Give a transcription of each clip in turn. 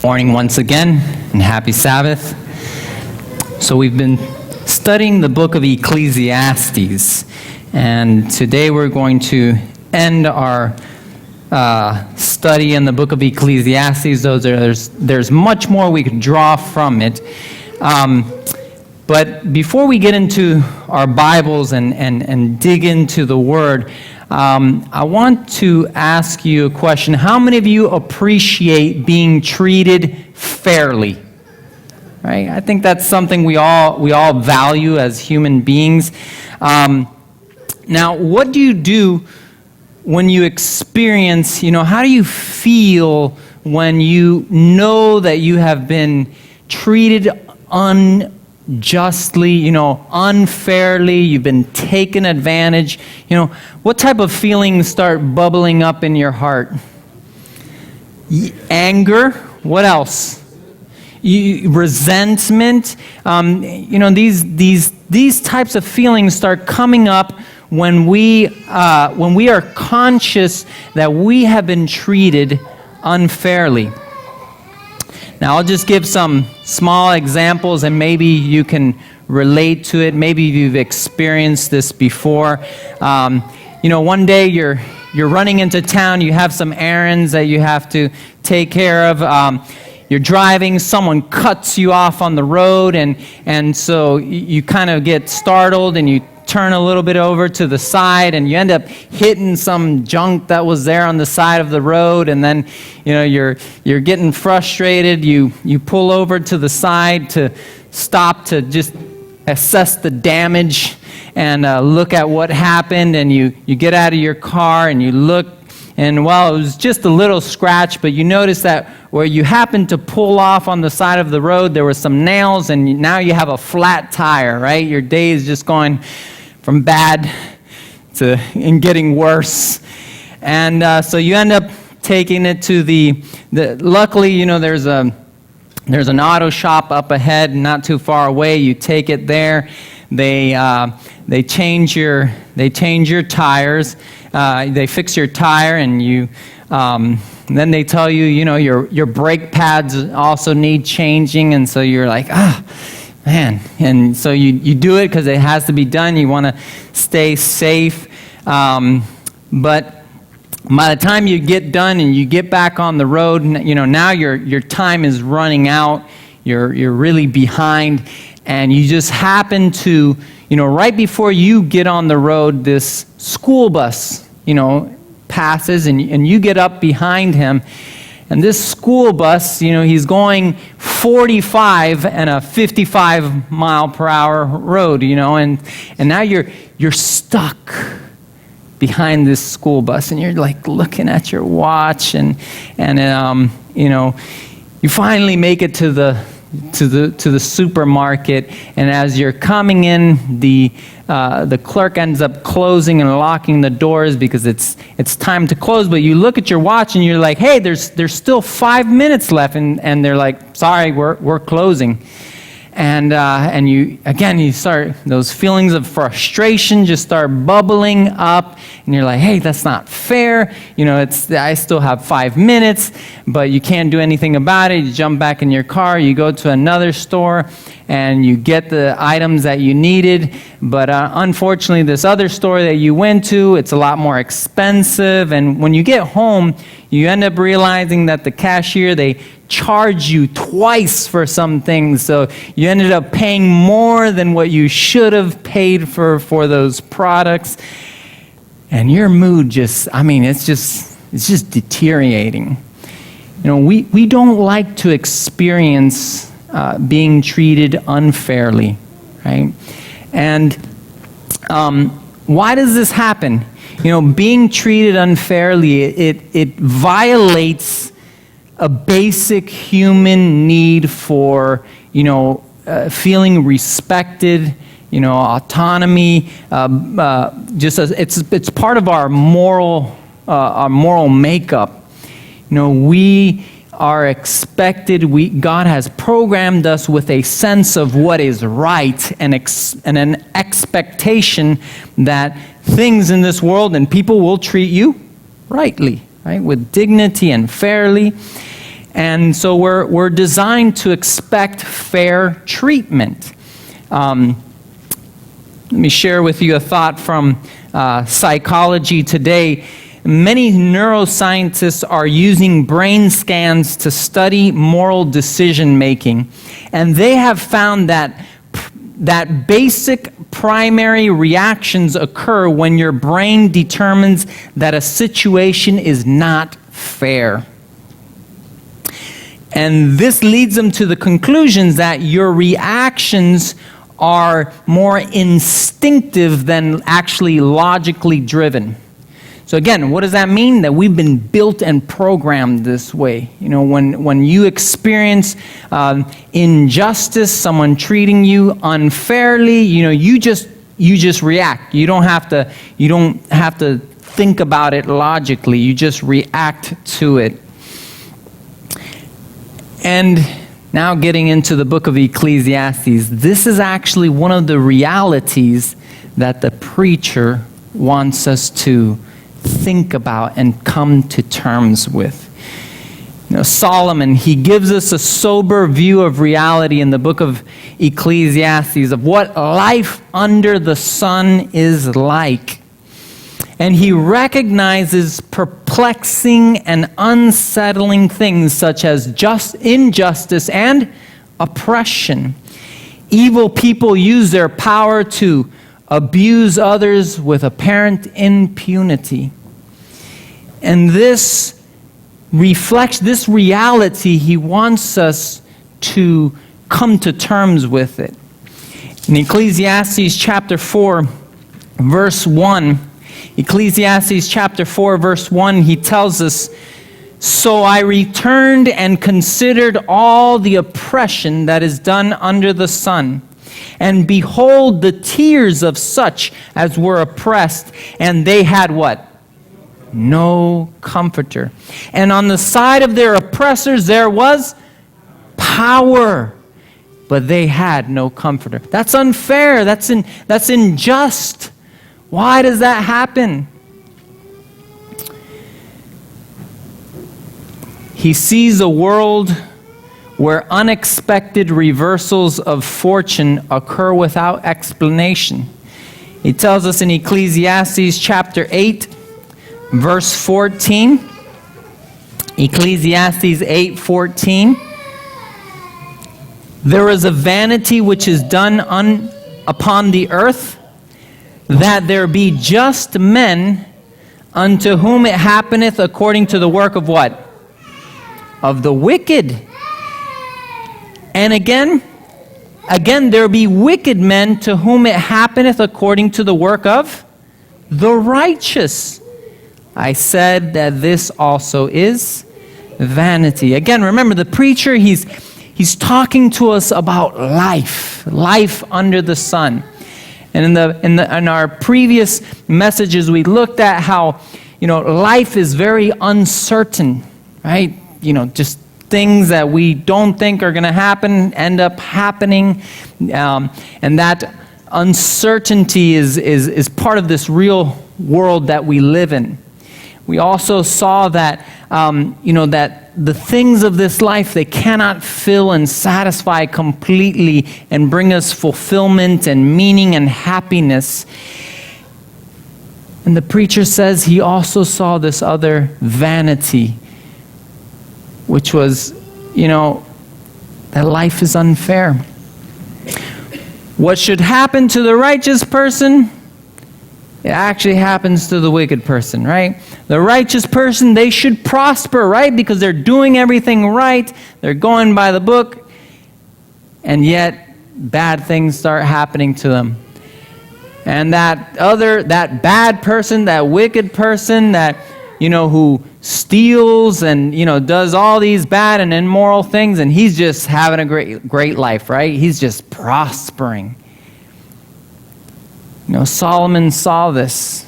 Morning once again, and happy Sabbath. So we've been studying the book of Ecclesiastes, and today we're going to end our study in the book of Ecclesiastes. There's much more we could draw from it. But before we get into our Bibles and dig into the Word, I want to ask you a question. How many of you appreciate being treated fairly? Right? I think that's something we all value as human beings. Now, what do you do when you experience, how do you feel when you know that you have been treated unjustly, unfairly, you've been taken advantage? What type of feelings start bubbling up in your heart? Anger. What else? Resentment. These types of feelings start coming up when we are conscious that we have been treated unfairly. Now, I'll just give some small examples, and maybe you can relate to it. Maybe you've experienced this before. One day you're running into town. You have some errands that you have to take care of. You're driving. Someone cuts you off on the road, and so you kind of get startled, and you turn a little bit over to the side, and you end up hitting some junk that was there on the side of the road, and then you're getting frustrated. You pull over to the side to stop to just assess the damage and look at what happened, and you get out of your car and you look, and it was just a little scratch, but you notice that where you happened to pull off on the side of the road, there were some nails, and now you have a flat tire, right? Your day is just going from bad and getting worse. And so you end up taking it to the luckily, there's an auto shop up ahead, not too far away. You take it there. They change your tires. They fix your tire, and then they tell you, your brake pads also need changing, and so you're like, man. And so you do it because it has to be done. You want to stay safe. But by the time you get done and you get back on the road, now your time is running out. You're really behind, and you just happen to, right before you get on the road, this school bus, passes, and you get up behind him. And this school bus, he's going 45 and a 55 mile per hour road, and now you're stuck behind this school bus, and you're like looking at your watch, and you finally make it to the supermarket, and as you're coming in, the clerk ends up closing and locking the doors because it's time to close. But you look at your watch and you're like, hey, there's still 5 minutes left, and they're like, sorry, we're closing. And you start, those feelings of frustration just start bubbling up, and you're like, hey, that's not fair. I still have 5 minutes, but you can't do anything about it. You jump back in your car, you go to another store, and you get the items that you needed. But unfortunately, this other store that you went to, it's a lot more expensive. And when you get home, you end up realizing that the cashier, they charge you twice for some things. So you ended up paying more than what you should have paid for those products. And your mood it's just deteriorating. We don't like to experience being treated unfairly, right? And why does this happen? Being treated unfairly, it violates a basic human need for, feeling respected, autonomy. It's part of our moral makeup. We are expected. God has programmed us with a sense of what is right and an expectation that things in this world and people will treat you rightly, right, with dignity and fairly. And so we're designed to expect fair treatment. Let me share with you a thought from Psychology Today. Many neuroscientists are using brain scans to study moral decision making, and they have found that basic primary reactions occur when your brain determines that a situation is not fair. And this leads them to the conclusions that your reactions are more instinctive than actually logically driven. So again, what does that mean? That we've been built and programmed this way. You know, when you experience injustice, someone treating you unfairly, you know, you just react. You don't have to think about it logically. You just react to it. And now getting into the book of Ecclesiastes, this is actually one of the realities that the preacher wants us to think about and come to terms with. You know, Solomon, he gives us a sober view of reality in the book of Ecclesiastes of what life under the sun is like. And he recognizes perplexing and unsettling things such as injustice and oppression. Evil people use their power to abuse others with apparent impunity. And this reflects this reality. He wants us to come to terms with it. In Ecclesiastes chapter 4, verse 1, Ecclesiastes chapter 4, verse 1, he tells us, "So I returned and considered all the oppression that is done under the sun. And behold, the tears of such as were oppressed, and they had" what? "No comforter. And on the side of their oppressors there was power, but they had no comforter." That's unfair. That's unjust. Why does that happen? He sees a world where unexpected reversals of fortune occur without explanation. He tells us in Ecclesiastes chapter 8, verse 14. Ecclesiastes 8:14. "There is a vanity which is done upon the earth, that there be just men unto whom it happeneth according to the work of" what? "Of the wicked. And again, there be wicked men to whom it happeneth according to the work of the righteous. I said that this also is vanity." Again, remember the preacher, he's talking to us about life under the sun. And in our previous messages, we looked at how, life is very uncertain, right? Just things that we don't think are going to happen end up happening, and that uncertainty is part of this real world that we live in. We also saw that that the things of this life, they cannot fill and satisfy completely and bring us fulfillment and meaning and happiness. And the preacher says he also saw this other vanity, which was, that life is unfair. What should happen to the righteous person, it actually happens to the wicked person, right? The righteous person, they should prosper, right? Because they're doing everything right. They're going by the book. And yet, bad things start happening to them. And that bad person, that wicked person, that, who steals and, does all these bad and immoral things, and he's just having a great life, right? He's just prospering. Solomon saw this,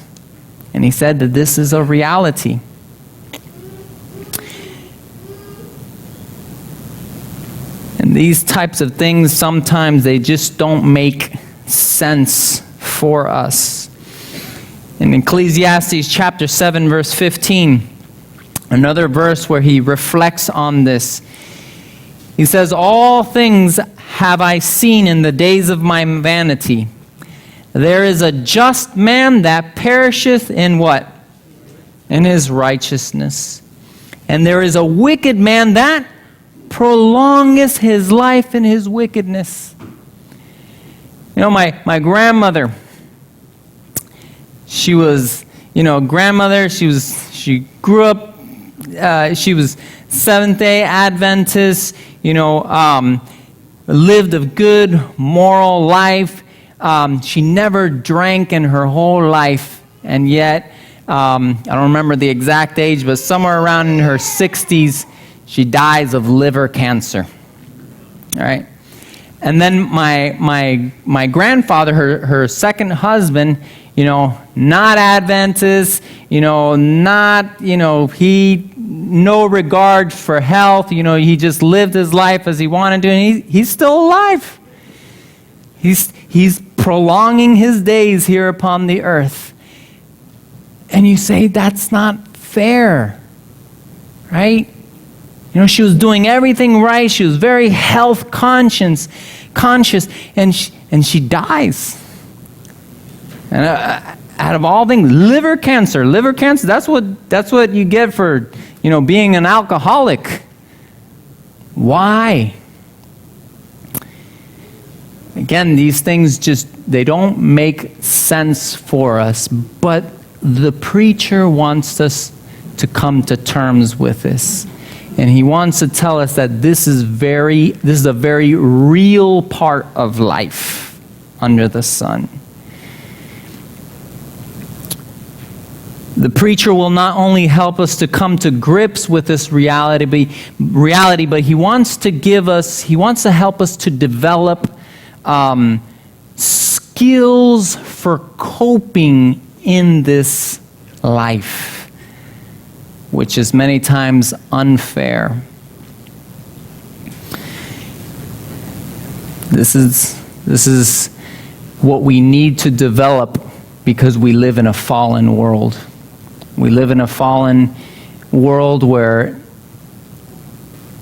and he said that this is a reality. And these types of things, sometimes they just don't make sense for us. In Ecclesiastes chapter 7, verse 15, Another verse where he reflects on this. He says, all things have I seen in the days of my vanity. There is a just man that perisheth in what? In his righteousness. And there is a wicked man that prolongeth his life in his wickedness. You know, my grandmother, she was, grandmother, she grew up, she was Seventh-day Adventist, lived a good moral life. She never drank in her whole life, and yet, I don't remember the exact age, but somewhere around in her 60s, she dies of liver cancer. All right? And then my grandfather, her second husband, not Adventist, he no regard for health, he just lived his life as he wanted to, and he's still alive. He's prolonging his days here upon the earth. And you say, that's not fair, right? She was doing everything right. She was very health conscious, and she dies. And out of all things, liver cancer, that's what you get for, being an alcoholic. Why? Again, these things they don't make sense for us, but the preacher wants us to come to terms with this. And he wants to tell us that this is a very real part of life under the sun. The preacher will not only help us to come to grips with this reality, but he wants to help us to develop skills for coping in this life, which is many times unfair. This is what we need to develop because we live in a fallen world. We live in a fallen world where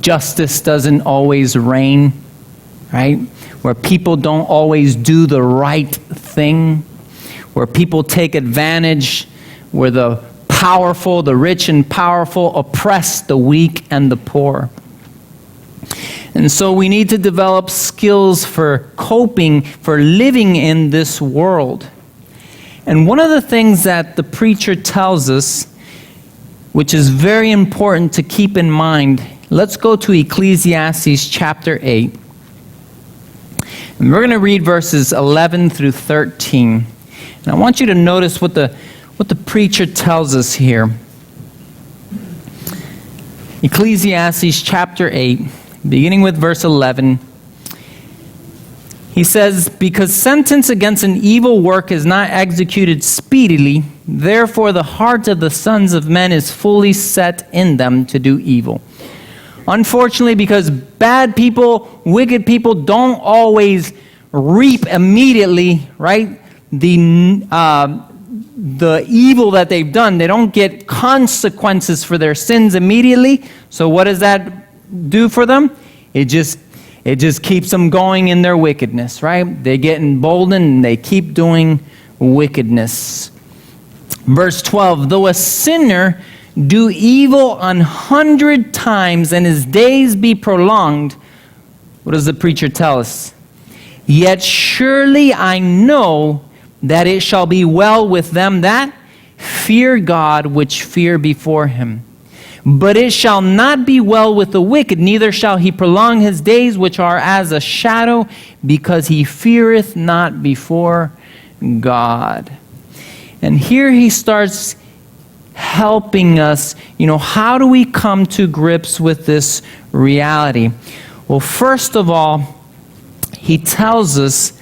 justice doesn't always reign, right? Where people don't always do the right thing, where people take advantage, where the powerful, the rich and powerful oppress the weak and the poor. And so we need to develop skills for coping, for living in this world. And one of the things that the preacher tells us, which is very important to keep in mind, let's go to Ecclesiastes chapter 8. And we're going to read verses 11 through 13. And I want you to notice what the preacher tells us here. Ecclesiastes chapter 8, beginning with verse 11. He says, because sentence against an evil work is not executed speedily, therefore the heart of the sons of men is fully set in them to do evil. Unfortunately, because bad people, wicked people don't always reap immediately, right? The evil that they've done, they don't get consequences for their sins immediately. So what does that do for them? It just keeps them going in their wickedness, right? They get emboldened and they keep doing wickedness. Verse 12, though a sinner do evil 100 times and his days be prolonged, what does the preacher tell us? Yet surely I know that it shall be well with them that fear God, which fear before him. But it shall not be well with the wicked, neither shall he prolong his days, which are as a shadow, because he feareth not before God. And here he starts helping us, how do we come to grips with this reality? Well, first of all, he tells us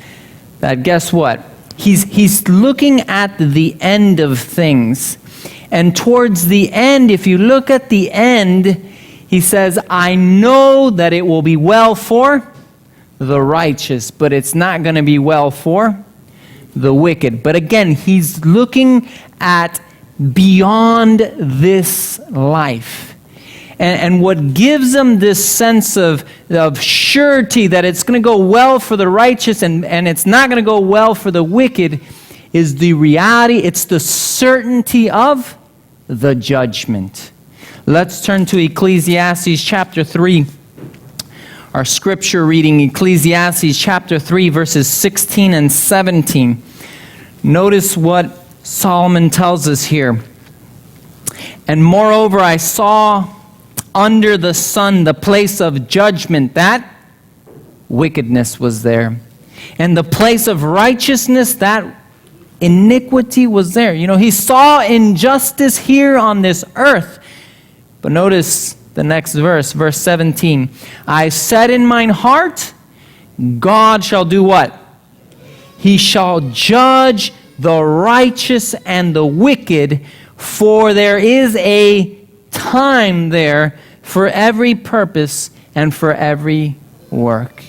that, guess what? He's looking at the end of things. And towards the end, if you look at the end, he says, I know that it will be well for the righteous, but it's not going to be well for the wicked. But again, he's looking at beyond this life. And what gives them this sense of surety that it's going to go well for the righteous and it's not going to go well for the wicked is the reality, it's the certainty of the judgment. Let's turn to Ecclesiastes chapter 3. Our scripture reading, Ecclesiastes chapter 3, verses 16 and 17. Notice what Solomon tells us here. And moreover, I saw under the sun the place of judgment, that wickedness was there. And the place of righteousness, that iniquity was there. You know, he saw injustice here on this earth. But notice the next verse, verse 17. I said in mine heart, God shall do what? He shall judge the righteous and the wicked, for there is a time there for every purpose and for every work.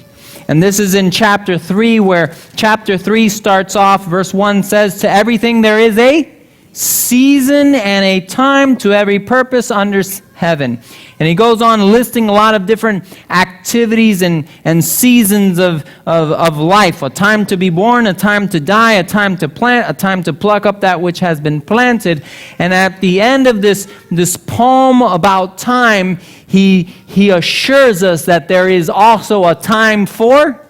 And this is in chapter 3, where chapter 3 starts off, verse 1 says, to everything there is a season and a time to every purpose under heaven. And he goes on listing a lot of different activities and seasons of life. A time to be born, a time to die, a time to plant, a time to pluck up that which has been planted. And at the end of this poem about time, he assures us that there is also a time for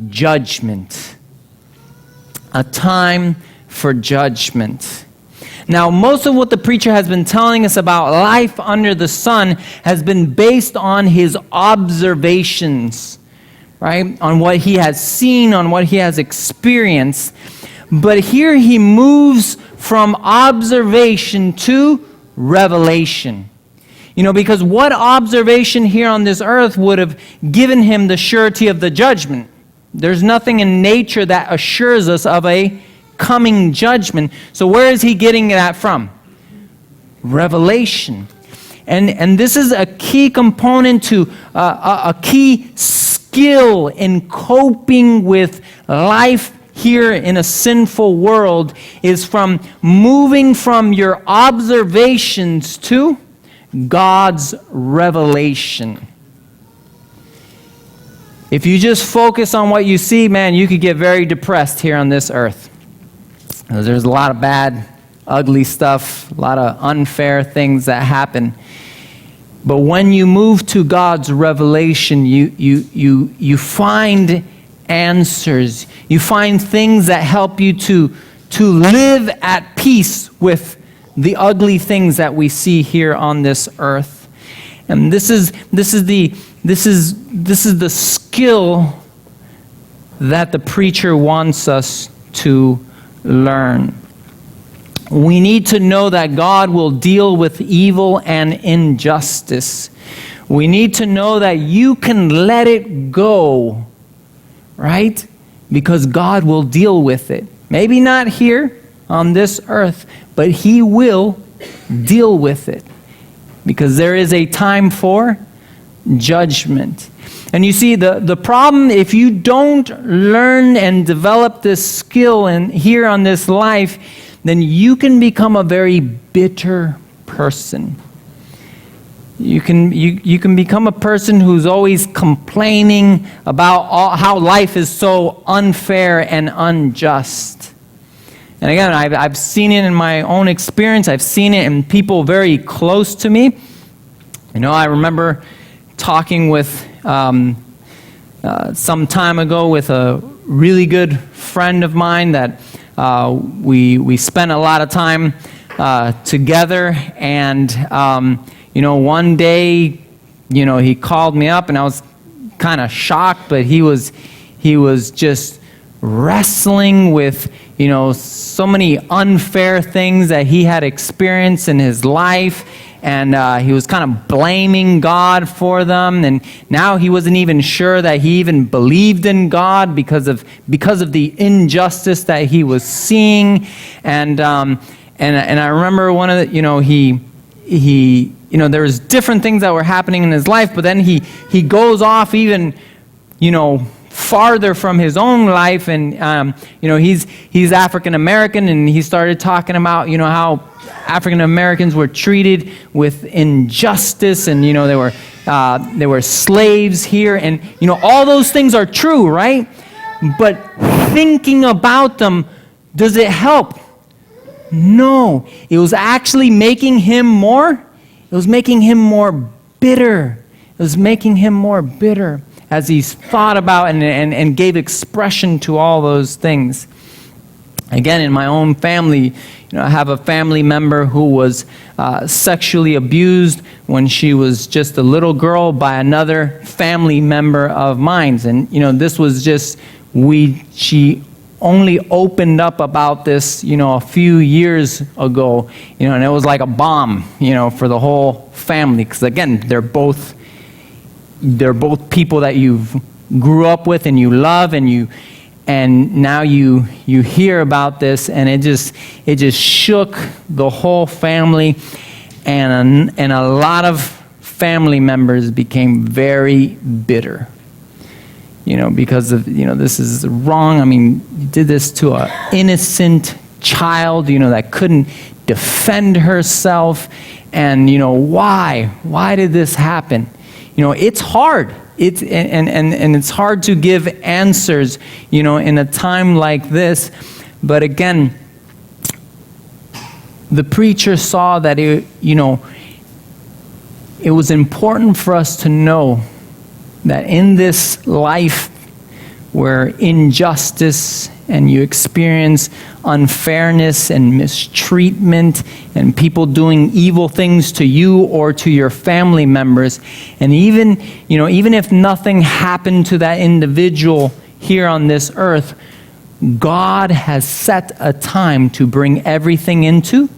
judgment. A time for judgment. Now, most of what the preacher has been telling us about life under the sun has been based on his observations, right? On what he has seen, on what he has experienced. But here he moves from observation to revelation. You know, because what observation here on this earth would have given him the surety of the judgment? There's nothing in nature that assures us of a coming judgment. So where is he getting that from? Revelation. And this is a key component to a key skill in coping with life here in a sinful world, is from moving from your observations to God's revelation. If you just focus on what you see, man, you could get very depressed here on this earth. There's a lot of bad, ugly stuff, a lot of unfair things that happen. But when you move to God's revelation, you find answers. You find things that help you to live at peace with the ugly things that we see here on this earth. And this is the skill that the preacher wants us to learn. We need to know that God will deal with evil and injustice. We need to know that you can let it go, right? Because God will deal with it. Maybe not here on this earth, but He will deal with it. Because there is a time for judgment. And you see, the problem, if you don't learn and develop this skill here on this life, then you can become a very bitter person. You can become a person who's always complaining about how life is so unfair and unjust. And again, I've seen it in my own experience. I've seen it in people very close to me. You know, I remember talking with some time ago with a really good friend of mine that we spent a lot of time together, and one day, he called me up, and I was kind of shocked, but he was just wrestling with so many unfair things that he had experienced in his life. And he was kind of blaming God for them, and now he wasn't even sure that he even believed in God because of the injustice that he was seeing. And I remember one of the there was different things that were happening in his life, but then he goes off even farther from his own life, and he's African American, and he started talking about how African Americans were treated with injustice, and they were slaves here, and all those things are true, right? But thinking about them, does it help? No. It was actually making him more. It was making him more bitter. It was making him more bitter as he thought about and gave expression to all those things. Again, in my own family, I have a family member who was sexually abused when she was just a little girl by another family member of mine. And, this was just, she only opened up about this, a few years ago, and it was like a bomb, for the whole family. Because again, they're both people that you've grew up with and you love, and now you hear about this, and it just shook the whole family, and a lot of family members became very bitter. Because of, this is wrong. I mean, you did this to an innocent child, that couldn't defend herself. And, why? Why did this happen? It's hard. It's hard to give answers, in a time like this. But again, the preacher saw that it was important for us to know that in this life where injustice and you experience unfairness and mistreatment and people doing evil things to you or to your family members, and even if nothing happened to that individual here on this earth, God has set a time to bring everything into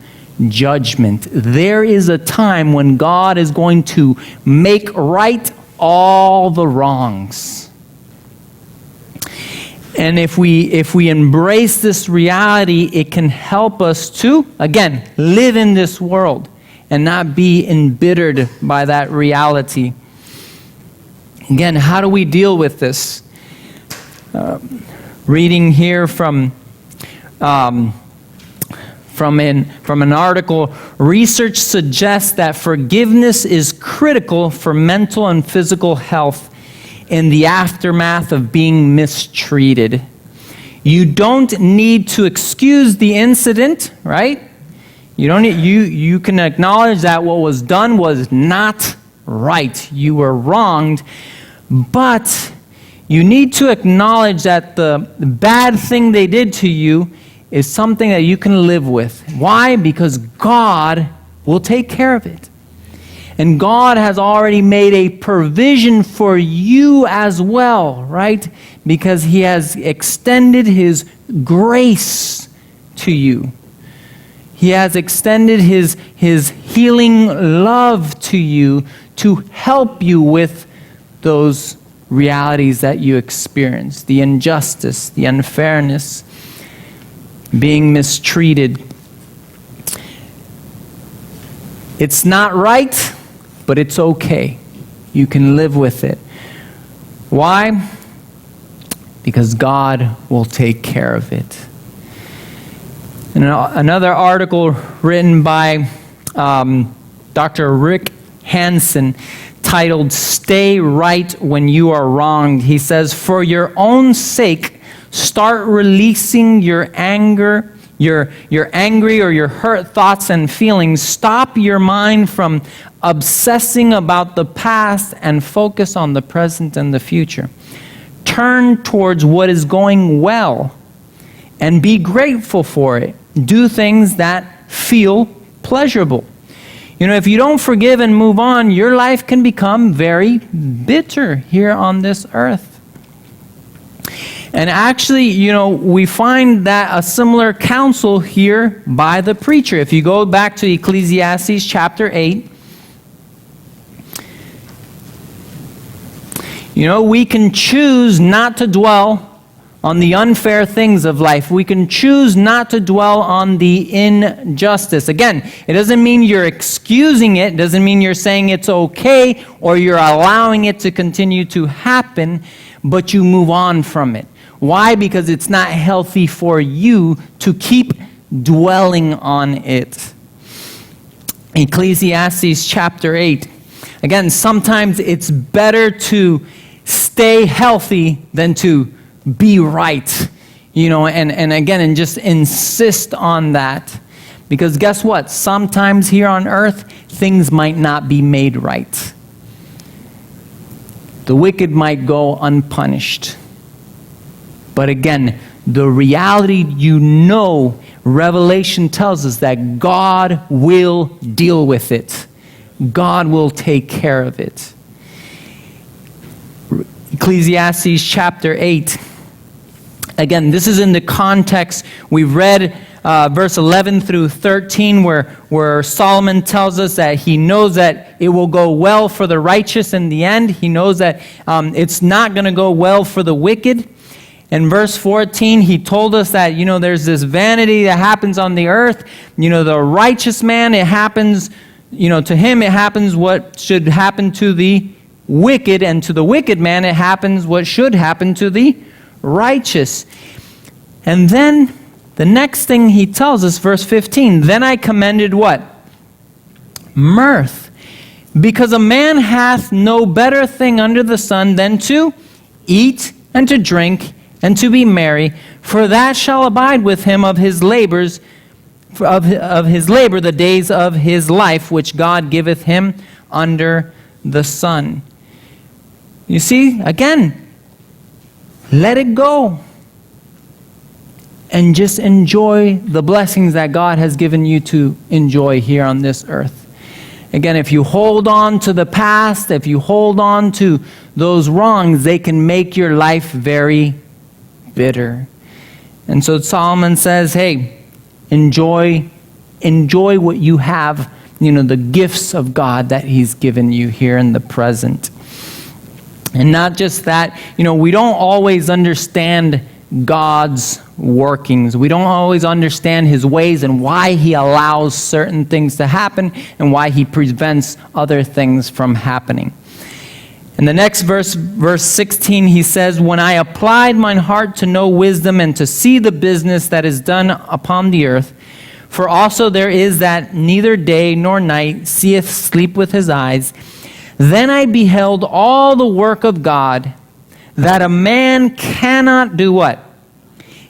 judgment. There is a time when God is going to make right all the wrongs. And if we embrace this reality, it can help us to, again, live in this world and not be embittered by that reality. Again, how do we deal with this? Reading here from an article, research suggests that forgiveness is critical for mental and physical health in the aftermath of being mistreated. You don't need to excuse the incident, right? You can acknowledge that what was done was not right. You were wronged, but you need to acknowledge that the bad thing they did to you is something that you can live with. Why? Because God will take care of it. And God has already made a provision for you as well, right? Because He has extended His grace to you. He has extended His healing love to you to help you with those realities that you experience, the injustice, the unfairness, being mistreated. It's not right, but it's okay. You can live with it. Why? Because God will take care of it. And another article written by Dr. Rick Hansen titled, "Stay Right When You Are Wronged." He says, "For your own sake, start releasing your anger, your angry or your hurt thoughts and feelings. Stop your mind from obsessing about the past and focus on the present and the future. Turn towards what is going well and be grateful for it. Do things that feel pleasurable." If you don't forgive and move on, your life can become very bitter here on this earth. And actually, we find that a similar counsel here by the preacher. If you go back to Ecclesiastes chapter 8, we can choose not to dwell on the unfair things of life. We can choose not to dwell on the injustice. Again, it doesn't mean you're excusing it. It doesn't mean you're saying it's okay or you're allowing it to continue to happen. but you move on from it. Why? Because it's not healthy for you to keep dwelling on it. Ecclesiastes chapter 8. Again, sometimes it's better to stay healthy than to be right. And just insist on that. Because guess what? Sometimes here on earth, things might not be made right. The wicked might go unpunished. But again, the reality, Revelation tells us that God will deal with it. God will take care of it. Ecclesiastes chapter 8. Again, this is in the context. We've read verse 11 through 13 where Solomon tells us that he knows that it will go well for the righteous in the end. He knows that it's not going to go well for the wicked. In verse 14, he told us that, there's this vanity that happens on the earth. The righteous man, it happens, to him it happens what should happen to the wicked, and to the wicked man it happens what should happen to the righteous. And then the next thing he tells us, verse 15, then I commended what? Mirth. Because a man hath no better thing under the sun than to eat and to drink and to be merry, for that shall abide with him of his labors, of his labor the days of his life, which God giveth him under the sun. You see, again, let it go. And just enjoy the blessings that God has given you to enjoy here on this earth. Again, if you hold on to the past, if you hold on to those wrongs, they can make your life very bitter. And so Solomon says, hey, enjoy what you have, the gifts of God that he's given you here in the present. And not just that, we don't always understand God's workings. We don't always understand his ways and why he allows certain things to happen and why he prevents other things from happening. In the next verse 16, he says, when I applied mine heart to know wisdom and to see the business that is done upon the earth, for also there is that neither day nor night seeth sleep with his eyes, then I beheld all the work of God, that a man cannot do what?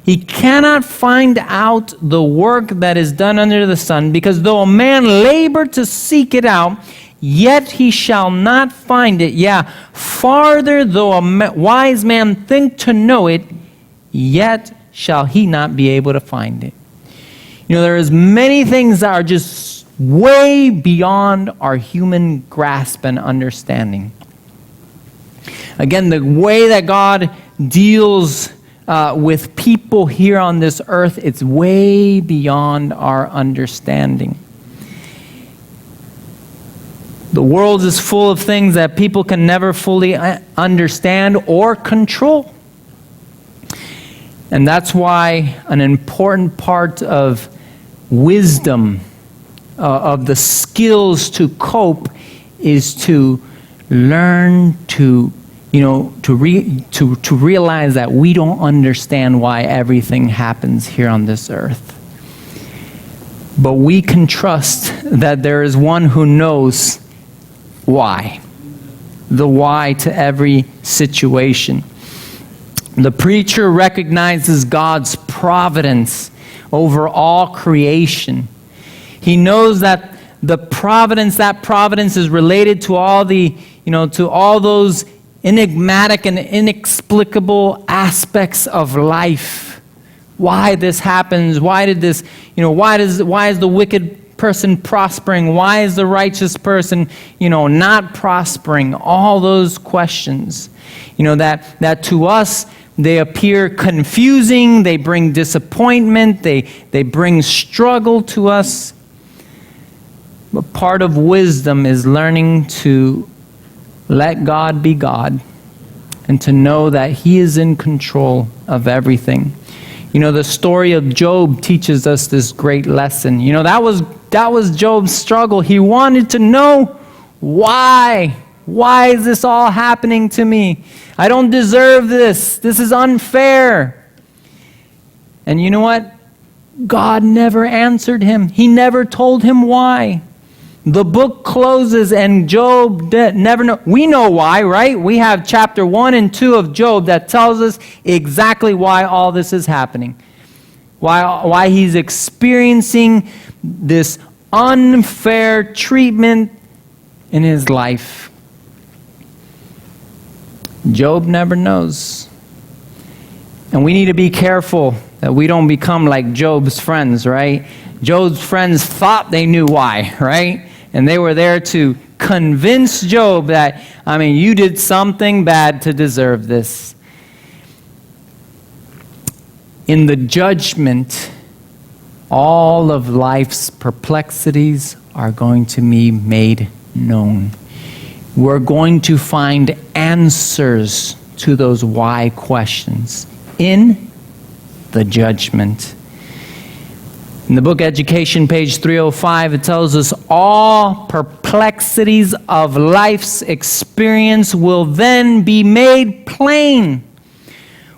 He cannot find out the work that is done under the sun, because though a man labor to seek it out, yet he shall not find it. Yeah, farther though a wise man think to know it, yet shall he not be able to find it. There is many things that are just way beyond our human grasp and understanding. Again, the way that God deals with people here on this earth, it's way beyond our understanding. The world is full of things that people can never fully understand or control. And that's why an important part of wisdom, of the skills to cope, is to learn to realize that we don't understand why everything happens here on this earth. But we can trust that there is one who knows why. The why to every situation. The preacher recognizes God's providence over all creation. He knows that that providence is related to all to all those enigmatic and inexplicable aspects of life. Why this happens? Why did this? Why is the wicked person prospering? Why is the righteous person, not prospering? All those questions, that to us they appear confusing. They bring disappointment. They bring struggle to us. But part of wisdom is learning to let God be God and to know that He is in control of everything. The story of Job teaches us this great lesson. That was Job's struggle. He wanted to know why Why is this all happening to me? I don't deserve this. This is unfair. And you know what? God never answered him. He never told him why. The book closes and Job never know. We know why, right? We have chapter 1 and 2 of Job that tells us exactly why all this is happening. Why he's experiencing this unfair treatment in his life. Job never knows. And we need to be careful that we don't become like Job's friends, right? Job's friends thought they knew why, right? And they were there to convince Job that, you did something bad to deserve this. In the judgment, all of life's perplexities are going to be made known. We're going to find answers to those why questions in the judgment. In the book Education, page 305, it tells us all perplexities of life's experience will then be made plain.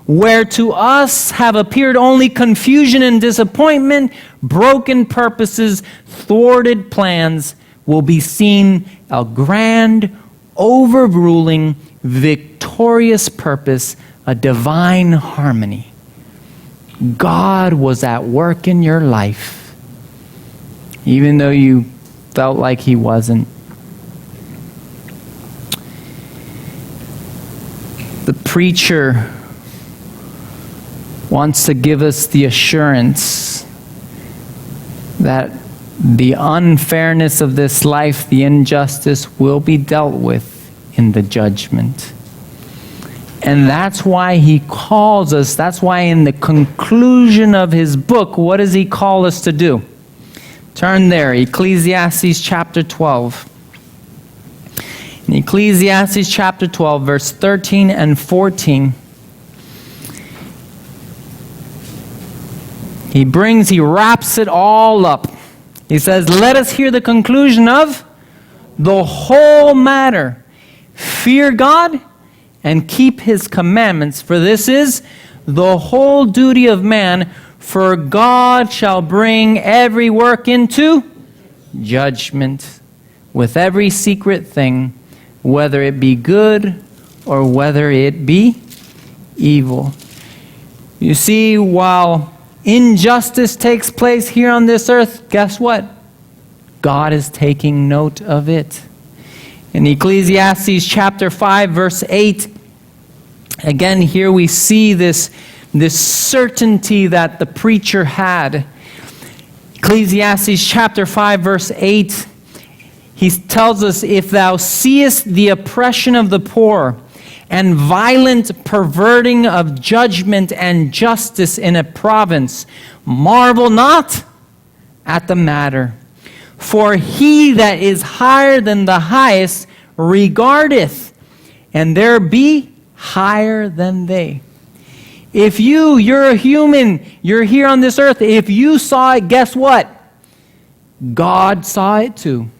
Where to us have appeared only confusion and disappointment, broken purposes, thwarted plans, will be seen a grand, overruling, victorious purpose, a divine harmony. God was at work in your life, even though you felt like he wasn't. The preacher wants to give us the assurance that the unfairness of this life, the injustice, will be dealt with in the judgment. And that's why he calls us, that's why in the conclusion of his book, what does he call us to do? Turn there, Ecclesiastes chapter 12. In Ecclesiastes chapter 12, verse 13 and 14, he wraps it all up. He says, let us hear the conclusion of the whole matter. Fear God and keep his commandments, for this is the whole duty of man, for God shall bring every work into judgment with every secret thing, whether it be good or whether it be evil. You see, while injustice takes place here on this earth, guess what? God is taking note of it. In Ecclesiastes chapter 5, verse 8, again, here we see this certainty that the preacher had. Ecclesiastes chapter 5, verse 8, he tells us, if thou seest the oppression of the poor, and violent perverting of judgment and justice in a province, marvel not at the matter. For he that is higher than the highest regardeth, and there be higher than they. If you're a human, you're here on this earth, if you saw it, guess what? God saw it too.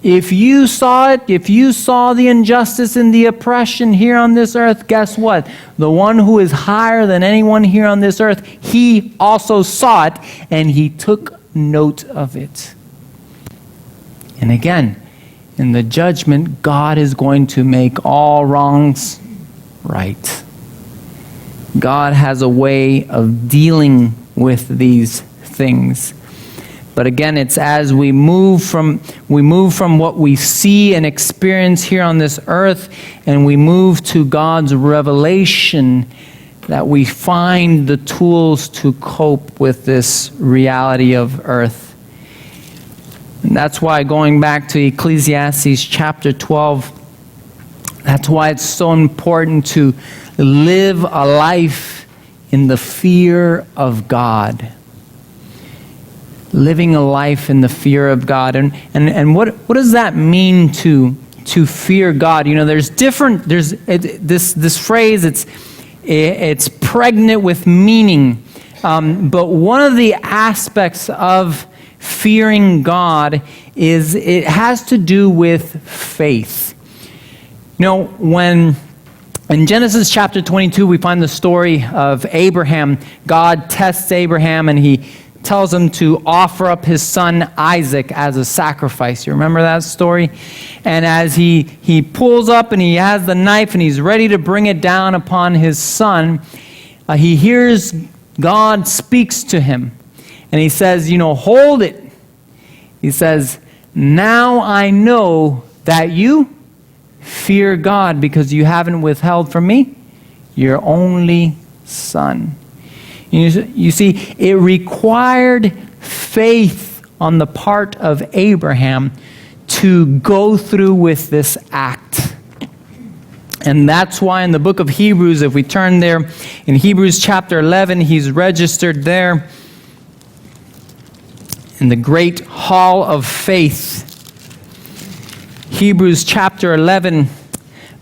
If you saw it, if you saw the injustice and the oppression here on this earth, guess what? The one who is higher than anyone here on this earth, he also saw it and he took note of it. And again, in the judgment, God is going to make all wrongs right. God has a way of dealing with these things. But again, it's as we move from what we see and experience here on this earth, and we move to God's revelation, that we find the tools to cope with this reality of earth. And that's why, going back to Ecclesiastes chapter 12, that's why it's so important to live a life in the fear of God. Living a life in the fear of God. And what does that mean to fear God? You know, this phrase, it's pregnant with meaning. But one of the aspects of fearing God is it has to do with faith. You know, when in Genesis chapter 22, we find the story of Abraham. God tests Abraham and he tells him to offer up his son Isaac as a sacrifice. You remember that story? And as he pulls up and he has the knife and he's ready to bring it down upon his son, he hears God speaks to him. And he says, hold it. He says, now I know that you fear God because you haven't withheld from me your only son. You see, it required faith on the part of Abraham to go through with this act. And that's why in the book of Hebrews, if we turn there, in Hebrews chapter 11, he's registered there in the great hall of faith. Hebrews chapter 11,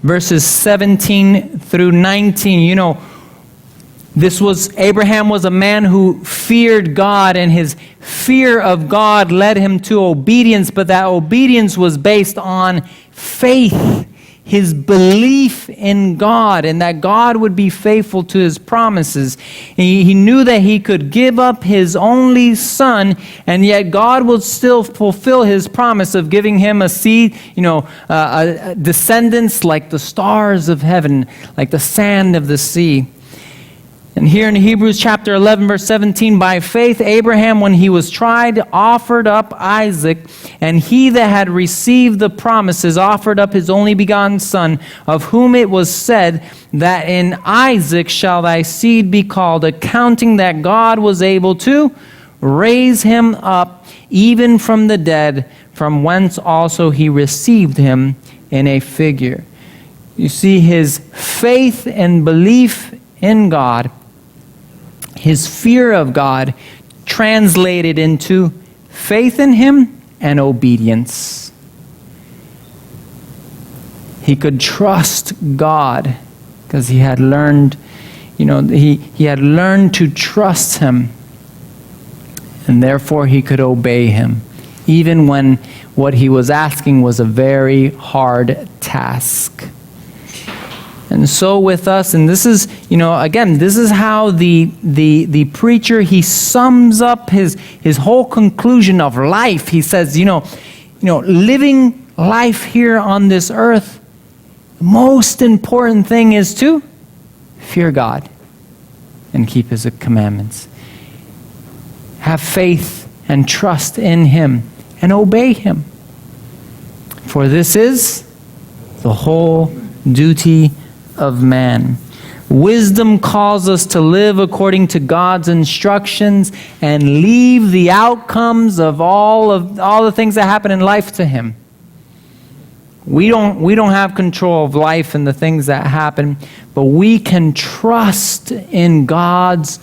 verses 17 through 19. Abraham was a man who feared God, and his fear of God led him to obedience, but that obedience was based on faith, his belief in God, and that God would be faithful to his promises. He knew that he could give up his only son, and yet God would still fulfill his promise of giving him a seed, descendants like the stars of heaven, like the sand of the sea. And here in Hebrews chapter 11, verse 17, by faith Abraham, when he was tried, offered up Isaac, and he that had received the promises offered up his only begotten son, of whom it was said, that in Isaac shall thy seed be called, accounting that God was able to raise him up even from the dead, from whence also he received him in a figure. You see, his faith and belief in God, his fear of God, translated into faith in him and obedience. He could trust God because he had learned, he had learned to trust him, and therefore he could obey him, even when what he was asking was a very hard task. And so with us, and this is, again, this is how the preacher, he sums up his whole conclusion of life. He says, living life here on this earth, the most important thing is to fear God and keep his commandments. Have faith and trust in him and obey him. For this is the whole duty of man. Wisdom calls us to live according to God's instructions and leave the outcomes of all the things that happen in life to him. We don't have control of life and the things that happen, but we can trust in God's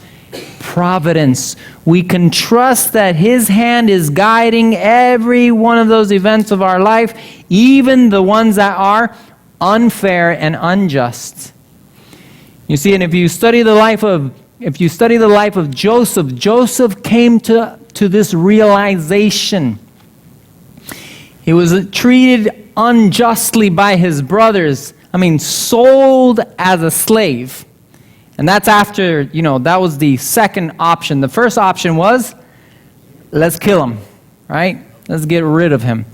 providence. We can trust that his hand is guiding every one of those events of our life, even the ones that are unfair and unjust. You see, and if you study the life of Joseph, Joseph came to this realization. He was treated unjustly by his brothers. Sold as a slave. And that's after, that was the second option. The first option was, let's kill him, right? Let's get rid of him.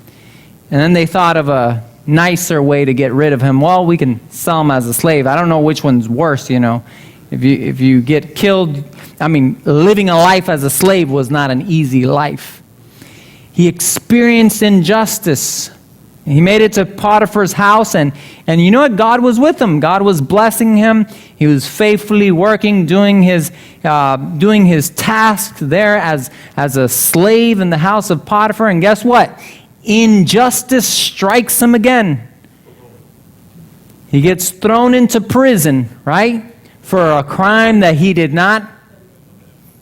And then they thought of a nicer way to get rid of him. Well, we can sell him as a slave. I don't know which one's worse, If you get killed, living a life as a slave was not an easy life. He experienced injustice. He made it to Potiphar's house, and you know what? God was with him. God was blessing him. He was faithfully working, doing his task there as a slave in the house of Potiphar. And guess what? Injustice strikes him again. He gets thrown into prison, right? For a crime that he did not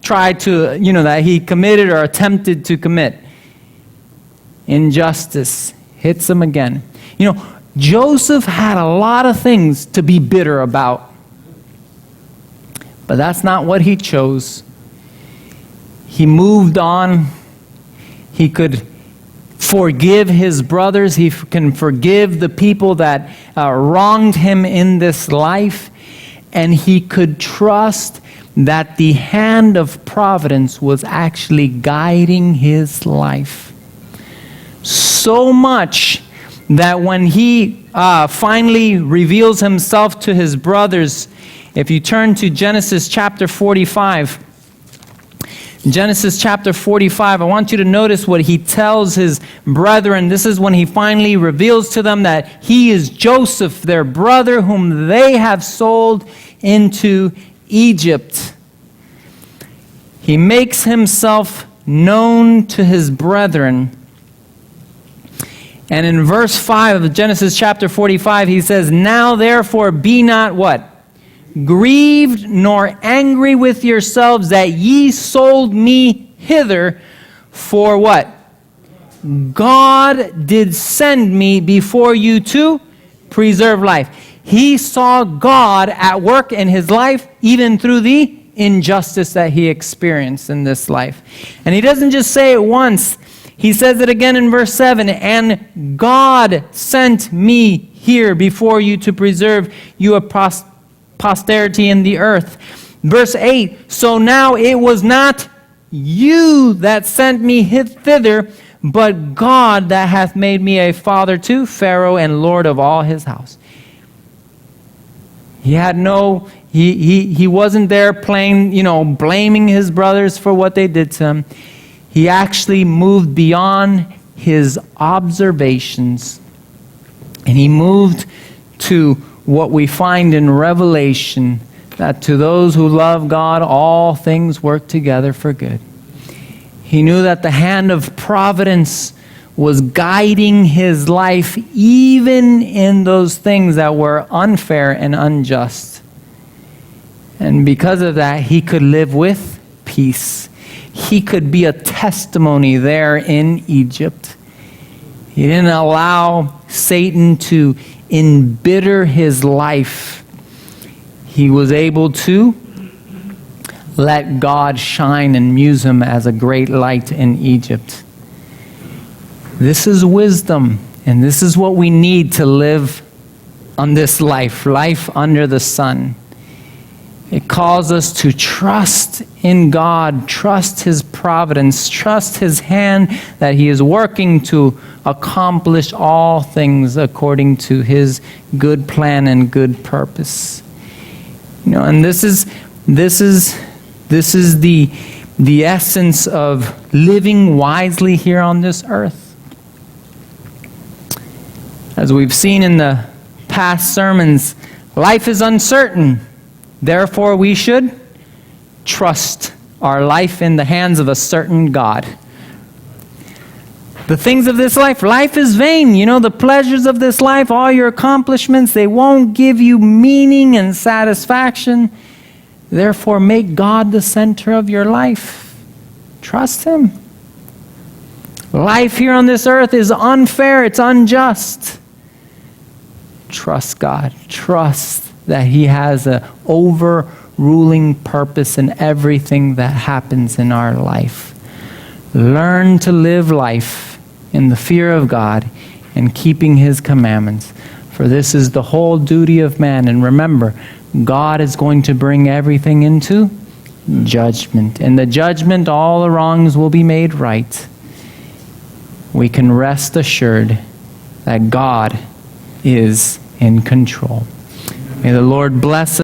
try to, that he committed or attempted to commit. Injustice hits him again. Joseph had a lot of things to be bitter about. But that's not what he chose. He moved on. He could forgive his brothers. He can forgive the people that wronged him in this life. And he could trust that the hand of providence was actually guiding his life. So much that when he finally reveals himself to his brothers, if you turn to Genesis chapter 45, Genesis chapter 45, I want you to notice what he tells his brethren. This is when he finally reveals to them that he is Joseph, their brother, whom they have sold into Egypt. He makes himself known to his brethren. And in verse 5 of Genesis chapter 45, he says, "Now therefore be not" what? "Grieved nor angry with yourselves that ye sold me hither, for" what? "God did send me before you to preserve life." He saw God at work in his life, even through the injustice that he experienced in this life. And he doesn't just say it once. He says it again in verse 7, "And God sent me here before you to preserve you a posterity in the earth." Verse 8, "So now it was not you that sent me thither, but God that hath made me a father to Pharaoh and Lord of all his house." He had no, he wasn't there playing, blaming his brothers for what they did to him. He actually moved beyond his observations, and he moved to what we find in Revelation, that to those who love God, all things work together for good. He knew that the hand of providence was guiding his life, even in those things that were unfair and unjust. And because of that, he could live with peace. He could be a testimony there in Egypt. He didn't allow Satan to embitter his life. He was able to let God shine and use him as a great light in Egypt. This is wisdom, and this is what we need to live on this life under the sun. It calls us to trust in God, trust his providence, trust his hand that he is working to accomplish all things according to his good plan and good purpose. And this is the essence of living wisely here on this earth. As we've seen in the past sermons, life is uncertain. Therefore, we should trust our life in the hands of a certain God. The things of this life is vain. The pleasures of this life, all your accomplishments, they won't give you meaning and satisfaction. Therefore, make God the center of your life. Trust him. Life here on this earth is unfair. It's unjust. Trust God. Trust that he has an overruling purpose in everything that happens in our life. Learn to live life in the fear of God and keeping his commandments. For this is the whole duty of man. And remember, God is going to bring everything into judgment. In the judgment, all the wrongs will be made right. We can rest assured that God is in control. May the Lord bless us.